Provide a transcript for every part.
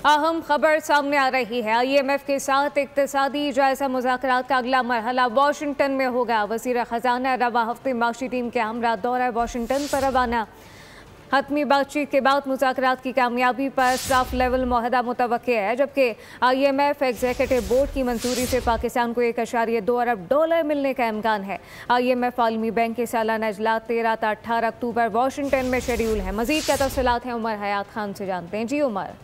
अहम खबर सामने आ रही है। IMF के साथ इक्तिसादी जायजा मुज़ाकरात का अगला मरहला वाशिंगटन में होगा। वज़ीर ख़जाना रवा हफ्ते माशी टीम के हमरा दौरा वाशिंगटन पर रवाना। हतमी बातचीत के बाद मुज़ाकरात की कामयाबी पर स्टाफ लेवल मुआहदा मुतवक्के है, जबकि IMF एग्जीक्यूटिव बोर्ड की मंजूरी से पाकिस्तान को $1.2 अरब मिलने का इम्कान है। IMF आलमी बैंक के सालाना इजलास 13 से 18 अक्टूबर वाशिंगटन में शेड्यूल है। मजीद क्या तफसीलात हैं उमर हयात खान से जानते हैं। जी उमर।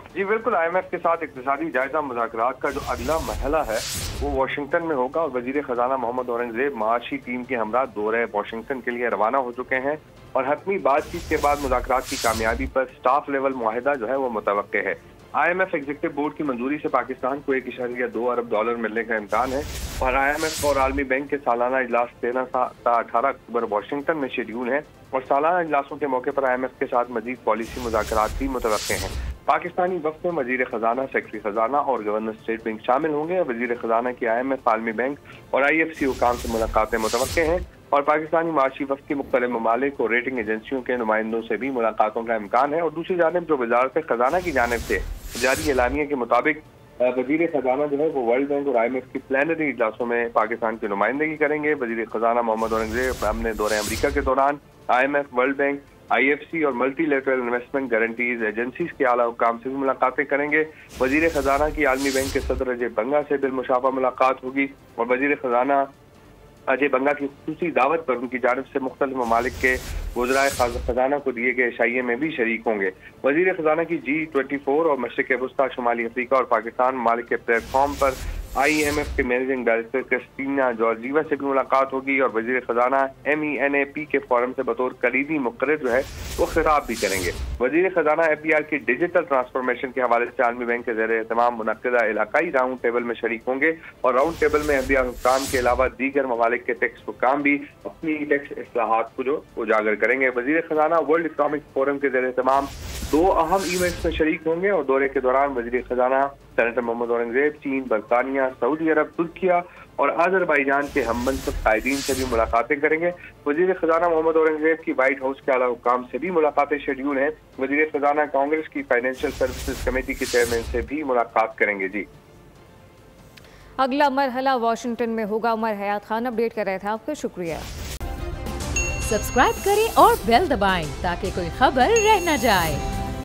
जी बिल्कुल, IMF के साथ इक्तिसादी जायजा मुज़ाकरात का जो अगला मरहला है वो वाशिंगटन में होगा और वज़ीर ख़जाना मोहम्मद औरंगज़ेब माशी टीम के हमरा दौरे वाशिंगटन के लिए रवाना हो चुके हैं और हतमी बातचीत के बाद मुज़ाकरात की कामयाबी पर स्टाफ लेवल मुआहिदा जो है वो मुतवक्के है। IMF एग्जीक्यूटिव बोर्ड की मंजूरी से पाकिस्तान को $1.2 अरब मिलने का इम्कान है और IMF और आलमी बैंक के सालाना इजलास 13 से 18 अक्टूबर वाशिंगटन में शेड्यूल है और सालाना इजलासों के मौके पर IMF के साथ मजीद पॉलिसी मुज़ाकरात भी मुतवक्के हैं। पाकिस्तानी वक्त में वज़ीर ख़जाना, सेक्रेटरी ख़जाना और गवर्नर स्टेट बैंक शामिल होंगे। वज़ीर ख़जाना की IMF, आलमी बैंक और IFC हुकाम से मुलाकातें मुतवक्के हैं और पाकिस्तानी माशी वक्त की मुख्तलिफ ममालिक और रेटिंग एजेंसियों के नुमाइंदों से भी मुलाकातों का इम्कान है। और दूसरी जानिब जो वज़ारत ख़जाना की जानिब से जारी एलानिया के मुताबिक वज़ीर ख़जाना जो है वो वर्ल्ड बैंक और IMF की प्लानरी इजलासों में पाकिस्तान की नुमाइंदगी करेंगे। वज़ीर ख़जाना मोहम्मद औरंगज़ेब अपने दौरे अमरीका के दौरान IMF, वर्ल्ड बैंक, IFC और मल्टीलेटरल इन्वेस्टमेंट गारंटीज एजेंसीज के आला हुकाम से भी मुलाकातें करेंगे। वज़ीर ख़जाना की आलमी बैंक के सदर अजय बंगा से बिलमुशाफा मुलाकात होगी और वज़ीर ख़जाना अजय बंगा की खुसूसी दावत पर उनकी जानिब से मुख्तलिफ ममालिक के वज़राए ख़जाना को दिए गए शाइये में भी शरीक होंगे। वज़ीर ख़जाना की G24 और मशरिक़ वस्ता, शुमाली अफ्रीका और पाकिस्तान ममालिक के प्लेटफॉर्म पर IMF के मैनेजिंग डायरेक्टर क्रिस्टीना जॉर्जीवा से भी मुलाकात होगी और वज़ीर ख़जाना MENAP के फोरम से बतौर कलीदी मुक़र्रर जो है वो खिताब भी करेंगे। वज़ीर ख़जाना FBR की डिजिटल ट्रांसफॉर्मेशन के हवाले से आलमी बैंक के ज़ेर एहतमाम मुनक़्क़दा इलाकाई राउंड टेबल में शरीक होंगे और राउंड टेबल में FBR हुक्काम के अलावा दीगर ममालिक के टैक्स हुक्काम भी अपनी टैक्स इस्लाहात को जो उजागर करेंगे। वज़ीर ख़जाना वर्ल्ड इकनॉमिक फोरम के ज़ेर एहतमाम 2 अहम इवेंट्स में शरीक होंगे और दौरे के दौरान वज़ीर ख़जाना सेनेटर मोहम्मद औरंगज़ेब चीन, बरतानिया, सऊदी अरब, तुर्किया और अज़रबैजान के हममनसब कायदीन से भी मुलाकातें करेंगे। वज़ीर ख़जाना मोहम्मद औरंगज़ेब की व्हाइट हाउस के आला हुक्काम से भी मुलाकातें शेड्यूल हैं। वज़ीर ख़जाना कांग्रेस की फाइनेंशियल सर्विसेज कमेटी के चेयरमैन से भी मुलाकात करेंगे। जी, अगला मरहला वाशिंगटन में होगा। उमर हयात खान अपडेट कर रहे थे, आपका शुक्रिया। सब्सक्राइब करें और बेल दबाएं ताकि कोई खबर रह न जाए।